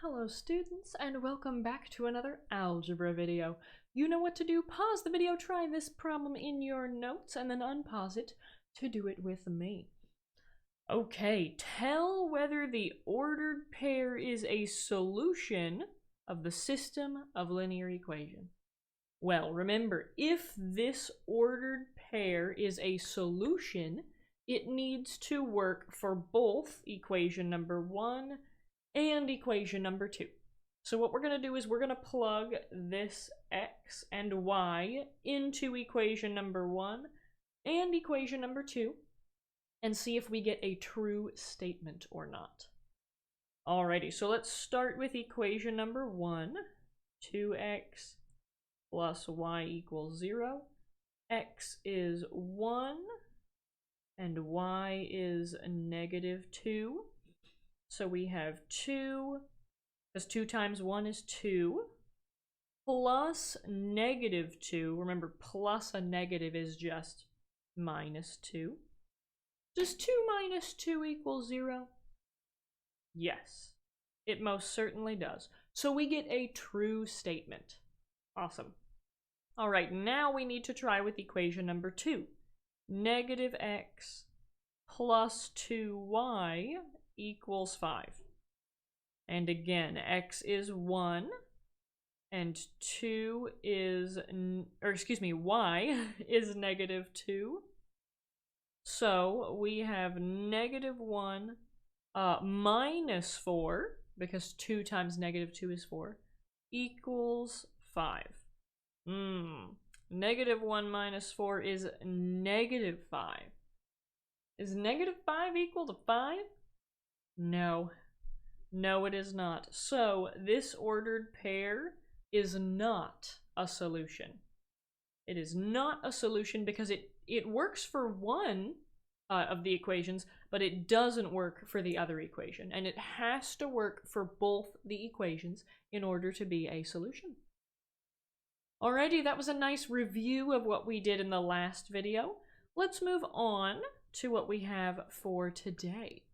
Hello students, and welcome back to another algebra video. You know what to do. Pause the video, try this problem in your notes, and then unpause it to do it with me. Okay, tell whether the ordered pair is a solution of the system of linear equation. Well, remember, if this ordered pair is a solution, it needs to work for both equation number 1 and equation number 2. So what we're going to do is we're going to plug this x and y into equation number 1 and equation number 2 and see if we get a true statement or not. Alrighty, so let's start with equation number 1. 2x plus y equals 0. X is 1 and y is negative 2. So we have 2, because 2 times 1 is 2, plus negative 2. Remember, plus a negative is just minus 2. Does 2 minus 2 equal 0? Yes, it most certainly does. So we get a true statement. Awesome. All right, now we need to try with equation number 2. Negative x plus 2y equals 5. And again, x is 1 and 2 is, y is negative 2. So we have negative 1 minus 4, because 2 times negative 2 is 4, equals 5. Negative 1 minus 4 is negative 5. Is negative 5 equal to 5? No. No, it is not. So this ordered pair is not a solution. It is not a solution because it works for one of the equations, but it doesn't work for the other equation. And it has to work for both the equations in order to be a solution. Alrighty, that was a nice review of what we did in the last video. Let's move on to what we have for today.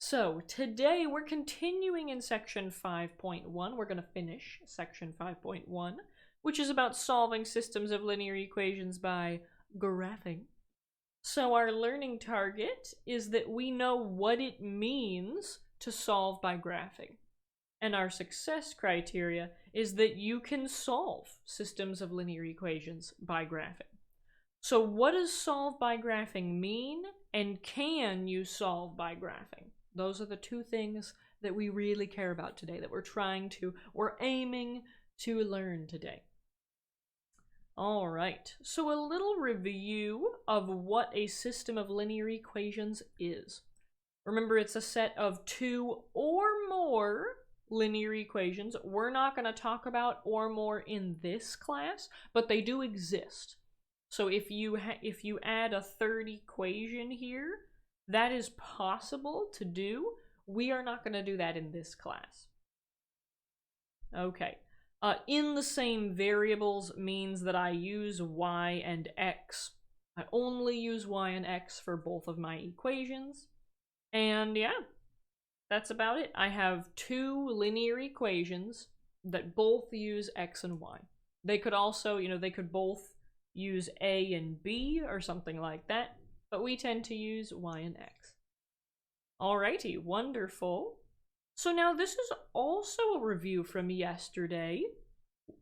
So today we're continuing in section 5.1. We're going to finish section 5.1, which is about solving systems of linear equations by graphing. So our learning target is that we know what it means to solve by graphing. And our success criteria is that you can solve systems of linear equations by graphing. So what does solve by graphing mean, and can you solve by graphing? Those are the two things that we really care about today, that we're aiming to learn today. All right, so a little review of what a system of linear equations is. Remember, it's a set of two or more linear equations. We're not going to talk about or more in this class, but they do exist. So if you add a third equation here, that is possible to do. We are not going to do that in this class. Okay. In the same variables means that I use y and x. I only use y and x for both of my equations. And yeah, that's about it. I have two linear equations that both use x and y. They could also, they could both use a and b or something like that, but we tend to use y and x. Alrighty, wonderful. So now this is also a review from yesterday.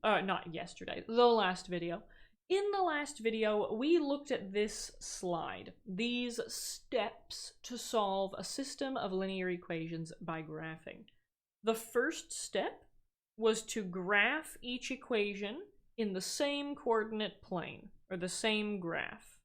Not yesterday, the last video. In the last video, we looked at this slide, these steps to solve a system of linear equations by graphing. The first step was to graph each equation in the same coordinate plane, or the same graph.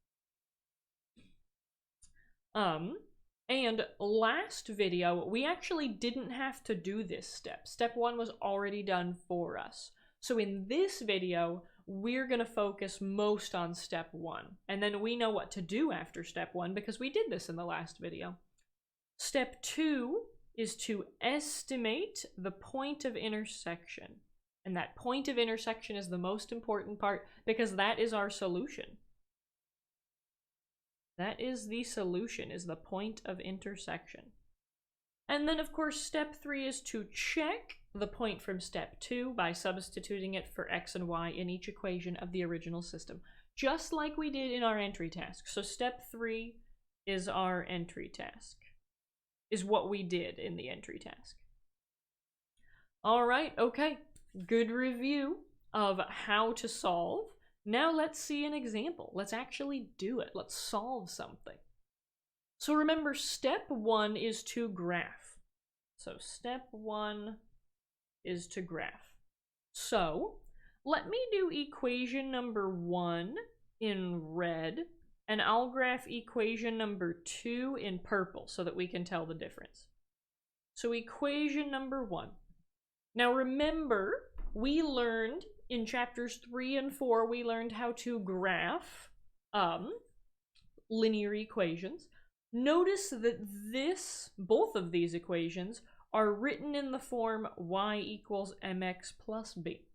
And last video, we actually didn't have to do this step. Step 1 was already done for us. So in this video, we're going to focus most on step 1. And then we know what to do after step 1 because we did this in the last video. Step 2 is to estimate the point of intersection. And that point of intersection is the most important part because that is our solution. That is the solution, is the point of intersection. And then, of course, step 3 is to check the point from step 2 by substituting it for x and y in each equation of the original system, just like we did in our entry task. So step 3 is our entry task, is what we did in the entry task. All right, okay, good review of how to solve. Now let's see an example. Let's actually do it. Let's solve something. So remember, step 1 is to graph. So step 1 is to graph. So let me do equation number 1 in red, and I'll graph equation number 2 in purple so that we can tell the difference. So equation number 1. Now remember, we learned in chapters 3 and 4, we learned how to graph linear equations. Notice that both of these equations are written in the form y equals mx plus b,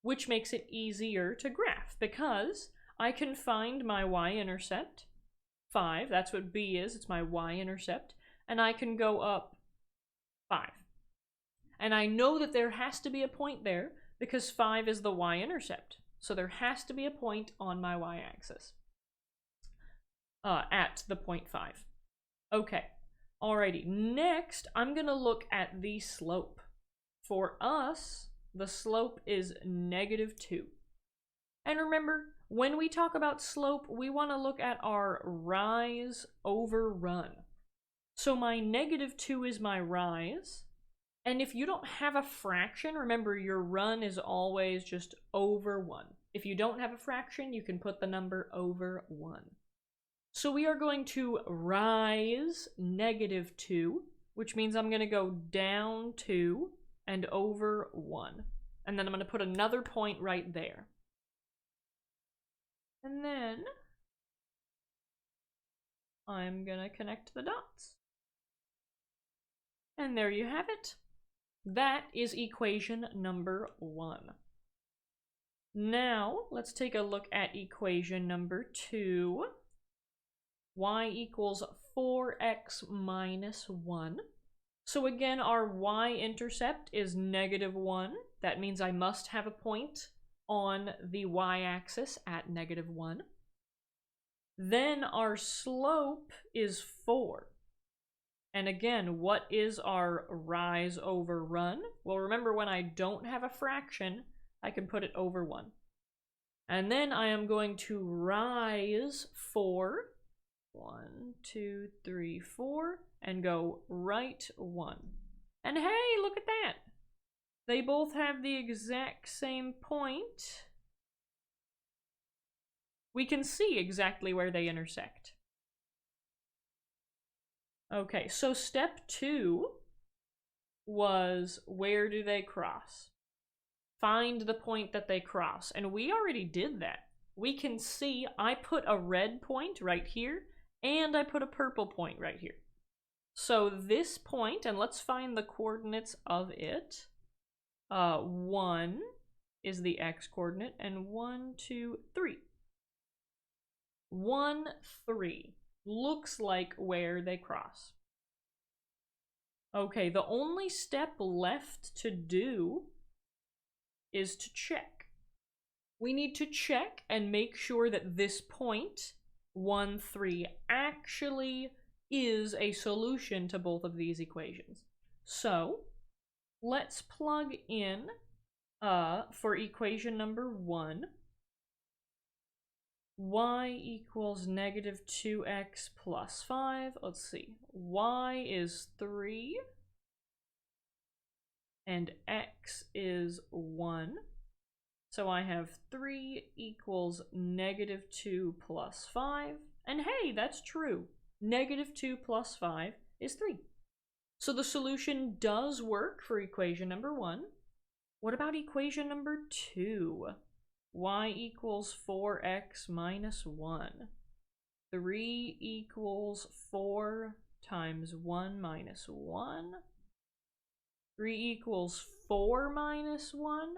which makes it easier to graph because I can find my y-intercept, 5, that's what b is, it's my y-intercept, and I can go up 5. And I know that there has to be a point there because 5 is the y-intercept. So there has to be a point on my y-axis at the point 5. Okay, alrighty. Next, I'm going to look at the slope. For us, the slope is -2. And remember, when we talk about slope, we want to look at our rise over run. So my -2 is my rise. And if you don't have a fraction, remember your run is always just over 1. If you don't have a fraction, you can put the number over 1. So we are going to rise -2, which means I'm going to go down 2 and over 1. And then I'm going to put another point right there. And then I'm going to connect the dots. And there you have it. That is equation number 1. Now, let's take a look at equation number 2. Y equals 4x minus 1. So again, our y-intercept is -1. That means I must have a point on the y-axis at -1. Then our slope is 4. And again, what is our rise over run? Well, remember, when I don't have a fraction, I can put it over 1. And then I am going to rise 4, 1, 2, 3, 4, and go right 1. And hey, look at that! They both have the exact same point. We can see exactly where they intersect. Okay, so step 2 was, where do they cross? Find the point that they cross, and we already did that. We can see I put a red point right here, and I put a purple point right here. So this point, and let's find the coordinates of it. 1 is the x-coordinate, and 1, 2, 3. 1, 3. Looks like where they cross. Okay, the only step left to do is to check. We need to check and make sure that this point, 1, 3, actually is a solution to both of these equations. So, let's plug in for equation number 1. Y equals -2x plus 5. Let's see. Y is 3. And x is 1. So I have 3 equals -2 plus 5. And hey, that's true. -2 plus 5 is 3. So the solution does work for equation number 1. What about equation number 2? Y equals 4x minus 1. 3 equals 4 times 1 minus 1. 3 equals 4 minus 1.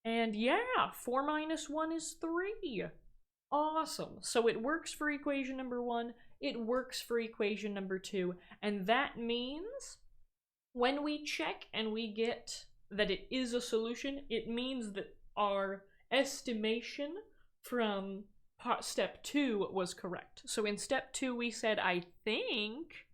And yeah, 4 minus 1 is 3. Awesome. So it works for equation number 1. It works for equation number 2. And that means when we check and we get that it is a solution, it means that our estimation from step 2 was correct. So in step 2 we said, I think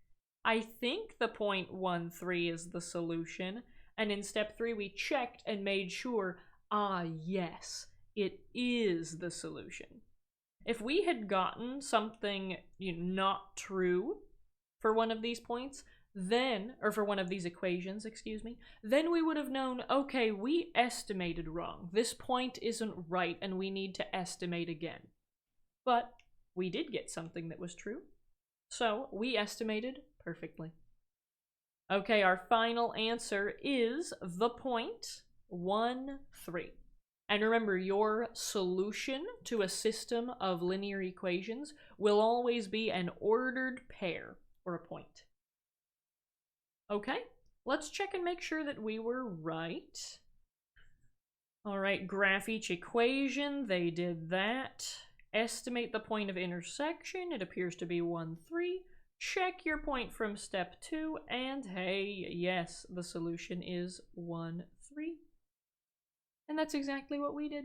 the 0.13 is the solution. And in step 3 we checked and made sure, yes, it is the solution. If we had gotten something not true for one of these points, then, or for one of these equations, excuse me, then we would have known, okay, we estimated wrong. This point isn't right and we need to estimate again. But we did get something that was true, so we estimated perfectly. Okay, our final answer is the 0.13. And remember, your solution to a system of linear equations will always be an ordered pair, or a point. Okay, let's check and make sure that we were right. All right, graph each equation. They did that. Estimate the point of intersection. It appears to be 1, 3. Check your point from step 2, and hey, yes, the solution is 1, 3. And that's exactly what we did.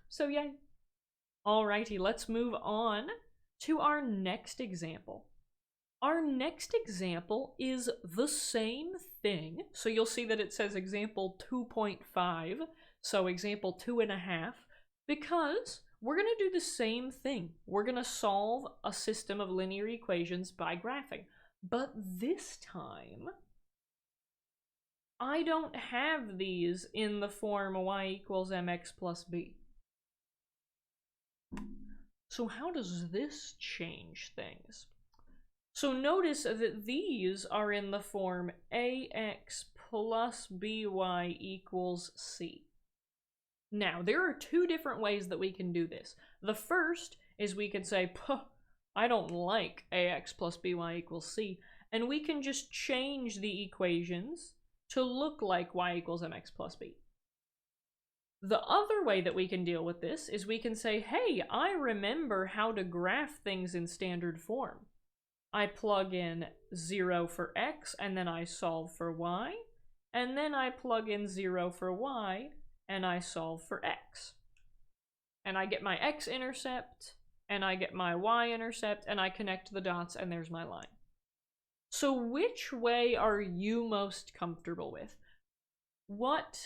So yay. Alrighty, let's move on to our next example. Our next example is the same thing. So you'll see that it says example 2.5, so example 2.5, because we're going to do the same thing. We're going to solve a system of linear equations by graphing. But this time, I don't have these in the form y equals mx plus b. So how does this change things? So notice that these are in the form ax plus by equals c. Now, there are two different ways that we can do this. The first is we can say, I don't like ax plus by equals c, and we can just change the equations to look like y equals mx plus b. The other way that we can deal with this is we can say, hey, I remember how to graph things in standard form. I plug in 0 for x, and then I solve for y, and then I plug in 0 for y, and I solve for x. And I get my x-intercept, and I get my y-intercept, and I connect the dots, and there's my line. So which way are you most comfortable with? What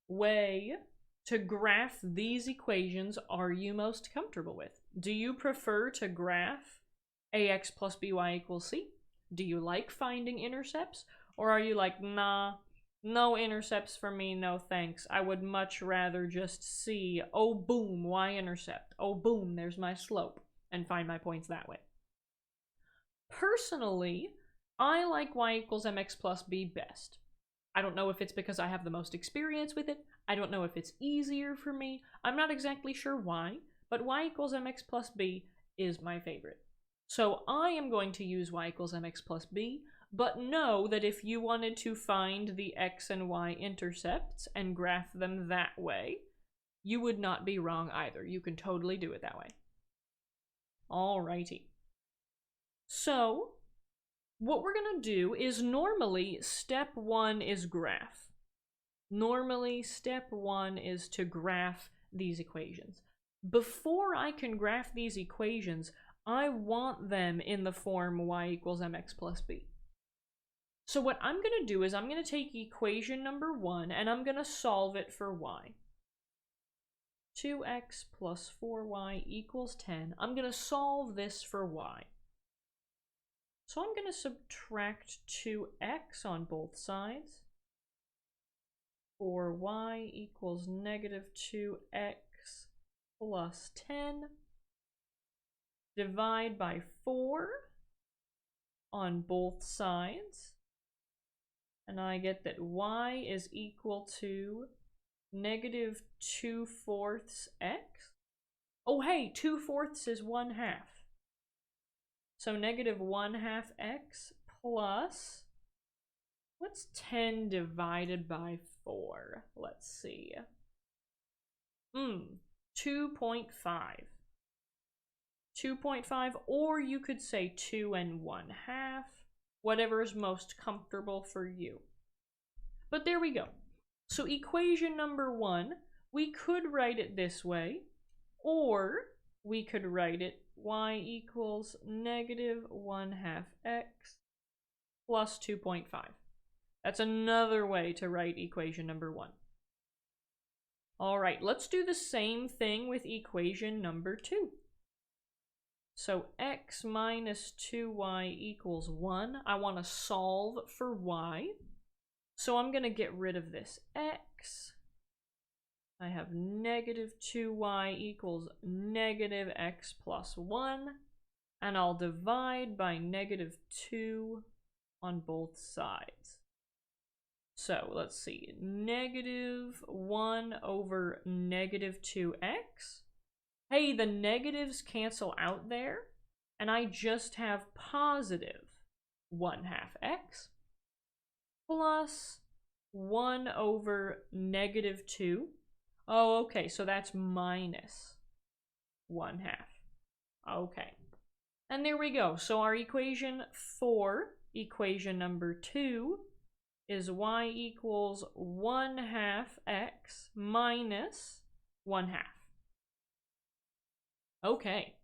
way to graph these equations are you most comfortable with? Do you prefer to graph ax plus by equals c? Do you like finding intercepts? Or are you like, nah, no intercepts for me, no thanks. I would much rather just see, oh boom, y-intercept. Oh boom, there's my slope, and find my points that way. Personally, I like y equals mx plus b best. I don't know if it's because I have the most experience with it. I don't know if it's easier for me. I'm not exactly sure why, but y equals mx plus b is my favorite. So I am going to use y equals mx plus b, but know that if you wanted to find the x and y intercepts and graph them that way, you would not be wrong either. You can totally do it that way. Alrighty. So what we're going to do is normally step 1 is graph. Normally step 1 is to graph these equations. Before I can graph these equations, I want them in the form y equals mx plus b. So what I'm going to do is I'm going to take equation number 1 and I'm going to solve it for y. 2x plus 4y equals 10. I'm going to solve this for y. So I'm going to subtract 2x on both sides. 4y equals negative 2x plus 10. Divide by 4 on both sides. And I get that y is equal to negative 2/4 x. Oh hey, 2/4 is 1/2. So negative 1/2 x plus, what's 10 divided by 4? Let's see. 2.5. 2.5, or you could say 2 1/2. Whatever is most comfortable for you. But there we go. So equation number 1, we could write it this way, or we could write it y equals negative 1/2 x plus 2.5. That's another way to write equation number 1. All right, let's do the same thing with equation number 2. So x minus 2y equals 1. I want to solve for y. So I'm going to get rid of this x. I have negative 2y equals negative x plus 1. And I'll divide by negative 2 on both sides. So let's see, negative 1 over negative 2x. Hey, the negatives cancel out there, and I just have positive 1/2 x plus 1 over negative 2. Oh, okay, so that's minus 1/2. Okay, and there we go. So our equation for equation number 2 is y equals 1/2 x minus 1/2. Okay,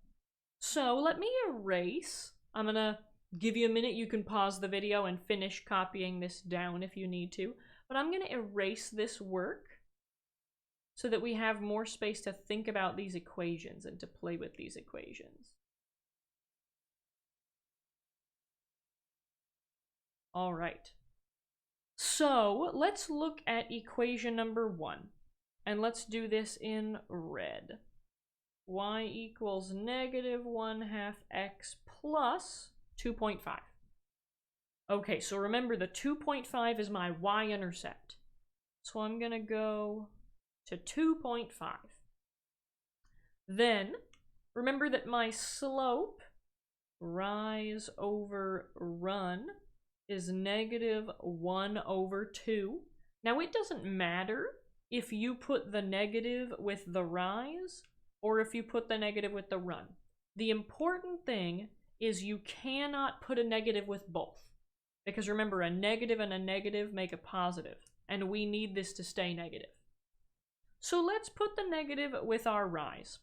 so let me erase. I'm gonna give you a minute. You can pause the video and finish copying this down if you need to. But I'm gonna erase this work so that we have more space to think about these equations and to play with these equations. All right. So let's look at equation number 1, and let's do this in red. Y equals negative 1/2 x plus 2.5. Okay, so remember the 2.5 is my y-intercept. So I'm going to go to 2.5. Then, remember that my slope, rise over run, is negative 1 over 2. Now it doesn't matter if you put the negative with the rise or if you put the negative with the run. The important thing is you cannot put a negative with both. Because remember, a negative and a negative make a positive, and we need this to stay negative. So let's put the negative with our rise.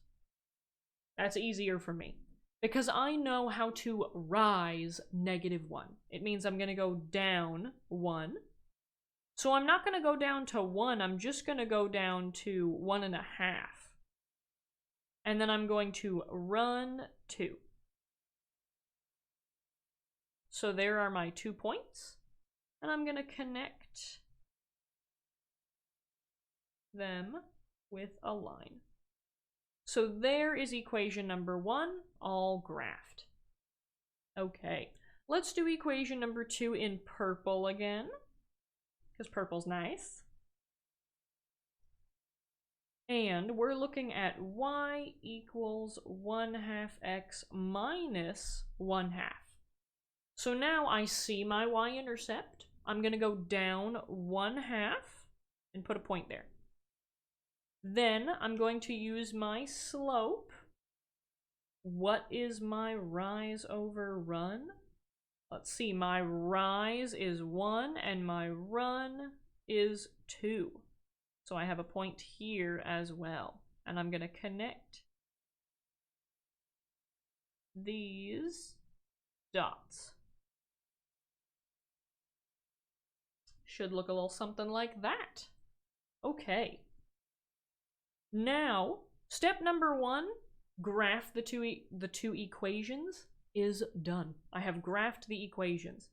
That's easier for me, because I know how to rise negative 1. It means I'm going to go down 1. So I'm not going to go down to 1, I'm just going to go down to 1.5. And then I'm going to run 2. So there are my 2 points. And I'm going to connect them with a line. So there is equation number 1, all graphed. Okay, let's do equation number 2 in purple again, because purple's nice. And we're looking at y equals 1/2 x minus 1/2. So now I see my y-intercept. I'm going to go down 1/2 and put a point there. Then I'm going to use my slope. What is my rise over run? Let's see, my rise is 1 and my run is 2. So I have a point here as well. And I'm going to connect these dots. Should look a little something like that. Okay. Now, step number 1, graph the two equations, is done. I have graphed the equations.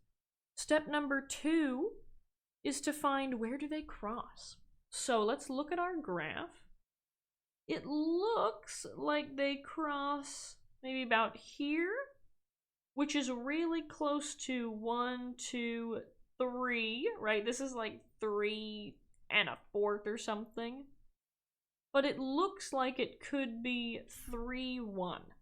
Step number 2 is to find where do they cross. So let's look at our graph. It looks like they cross maybe about here, which is really close to 1, 2, 3, right? This is like 3 1/4 or something. But it looks like it could be 3, 1.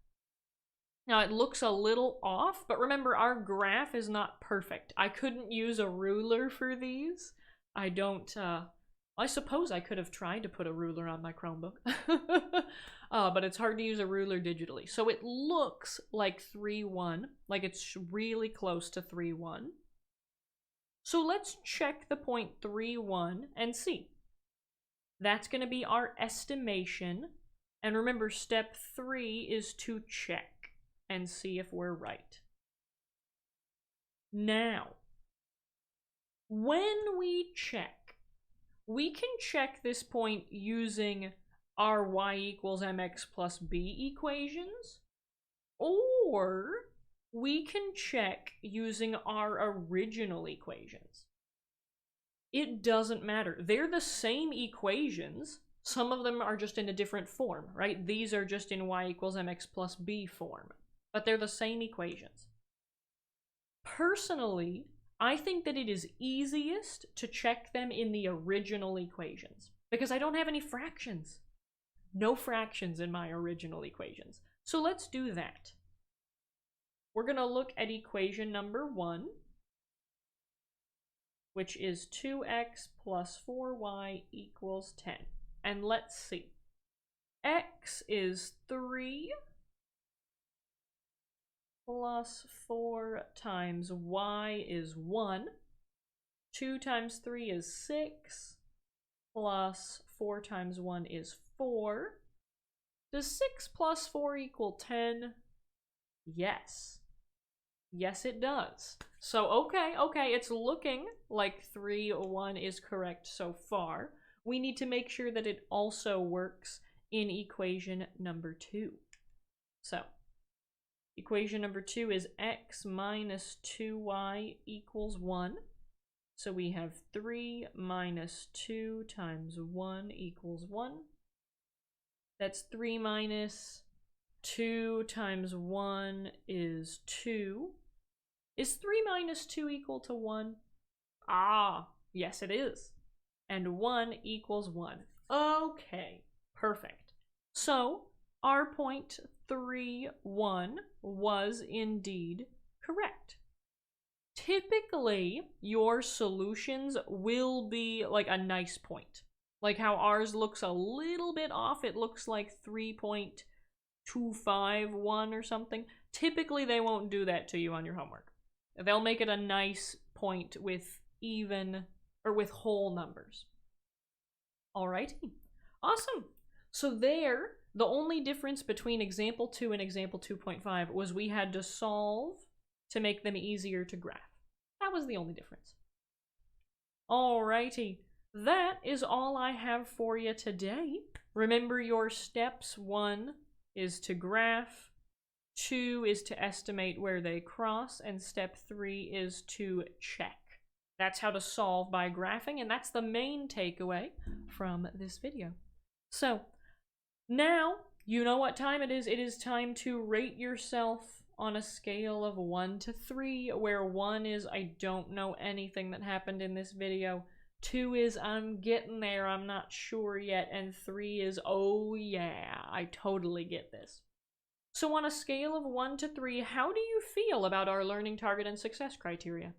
Now it looks a little off, but remember our graph is not perfect. I couldn't use a ruler for these. I suppose I could have tried to put a ruler on my Chromebook. But it's hard to use a ruler digitally. So it looks like 3, 1, like it's really close to 3, 1. So let's check the point 3, 1 and see. That's going to be our estimation. And remember, step 3 is to check and see if we're right. Now, when we check, we can check this point using our y equals mx plus b equations, or we can check using our original equations. It doesn't matter. They're the same equations. Some of them are just in a different form, right? These are just in y equals mx plus b form, but they're the same equations. Personally, I think that it is easiest to check them in the original equations because I don't have any fractions. No fractions in my original equations. So let's do that. We're going to look at equation number 1, which is 2x plus 4y equals 10. And let's see. X is 3 plus 4 times y is 1. 2 times 3 is 6, plus 4 times 1 is 4. Does 6 plus 4 equal 10? Yes. Yes, it does. So, okay, it's looking like 3, 1 is correct so far. We need to make sure that it also works in equation number 2. So, equation number 2 is x minus 2y equals 1. So we have 3 minus 2 times 1 equals 1. That's 3 minus 2 times 1 is 2. Is 3 minus 2 equal to 1? Ah, yes it is. And 1 equals 1. Okay, perfect. So, our point 3, 1 was indeed correct. Typically, your solutions will be like a nice point. Like how ours looks a little bit off. It looks like 3.251 or something. Typically, they won't do that to you on your homework. They'll make it a nice point with even or with whole numbers. Alrighty, awesome. So there, the only difference between example 2 and example 2.5 was we had to solve to make them easier to graph. That was the only difference. Alrighty, that is all I have for you today. Remember your steps. 1 is to graph, 2 is to estimate where they cross, and step 3 is to check. That's how to solve by graphing, and that's the main takeaway from this video. So, now you know what time it is. It is time to rate yourself on a scale of 1 to 3, where 1 is I don't know anything that happened in this video, 2 is I'm getting there, I'm not sure yet, and 3 is oh yeah, I totally get this. So on a scale of 1 to 3, how do you feel about our learning target and success criteria?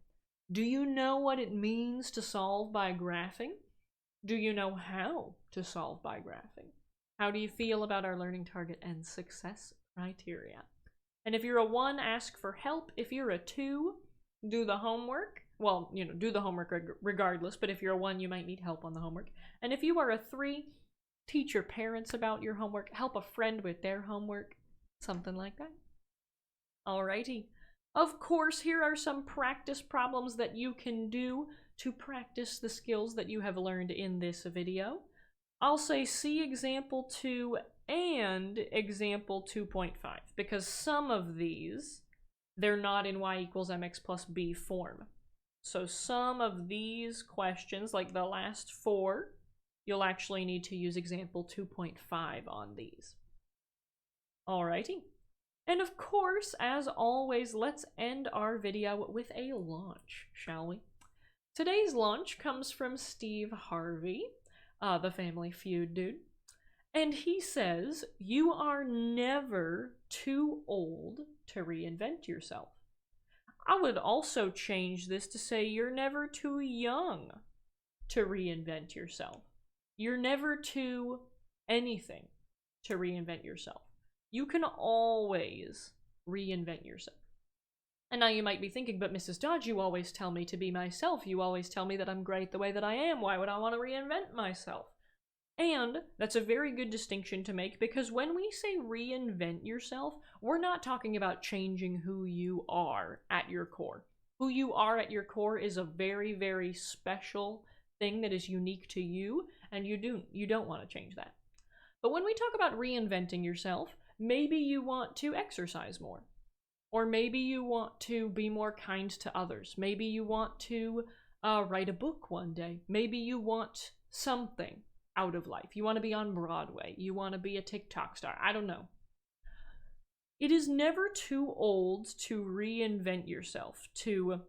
Do you know what it means to solve by graphing? Do you know how to solve by graphing? How do you feel about our learning target and success criteria? And if you're a 1, ask for help. If you're a 2, do the homework. Well, you know, do the homework regardless, but if you're a 1, you might need help on the homework. And if you are a 3, teach your parents about your homework, help a friend with their homework, something like that. Alrighty. Of course, here are some practice problems that you can do to practice the skills that you have learned in this video. I'll say see example 2 and example 2.5, because some of these, they're not in y equals mx plus b form. So some of these questions, like the last 4, you'll actually need to use example 2.5 on these. Alrighty. And of course, as always, let's end our video with a launch, shall we? Today's launch comes from Steve Harvey, the Family Feud dude. And he says, you are never too old to reinvent yourself. I would also change this to say you're never too young to reinvent yourself. You're never too anything to reinvent yourself. You can always reinvent yourself. And now you might be thinking, but Mrs. Dodge, you always tell me to be myself. You always tell me that I'm great the way that I am. Why would I want to reinvent myself? And that's a very good distinction to make, because when we say reinvent yourself, we're not talking about changing who you are at your core. Who you are at your core is a very, very special thing that is unique to you, and you don't want to change that. But when we talk about reinventing yourself, maybe you want to exercise more. Or maybe you want to be more kind to others. Maybe you want to write a book one day. Maybe you want something out of life. You want to be on Broadway. You want to be a TikTok star. I don't know. It is never too old to reinvent yourself, to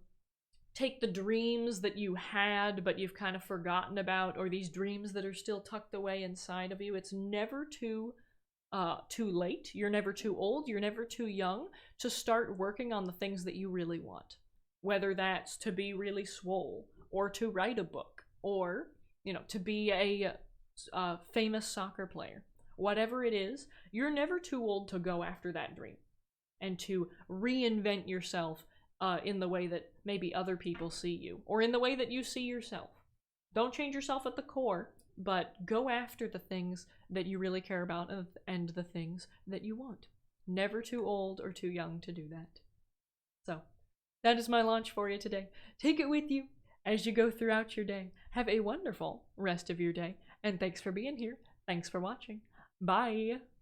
take the dreams that you had but you've kind of forgotten about, or these dreams that are still tucked away inside of you. It's never too late. You're never too old. You're never too young to start working on the things that you really want. Whether that's to be really swole, or to write a book, or, you know, to be a famous soccer player. Whatever it is, you're never too old to go after that dream and to reinvent yourself in the way that maybe other people see you, or in the way that you see yourself. Don't change yourself at the core, but go after the things that you really care about and the things that you want. Never too old or too young to do that. So, that is my launch for you today. Take it with you as you go throughout your day. Have a wonderful rest of your day, and thanks for being here. Thanks for watching. Bye!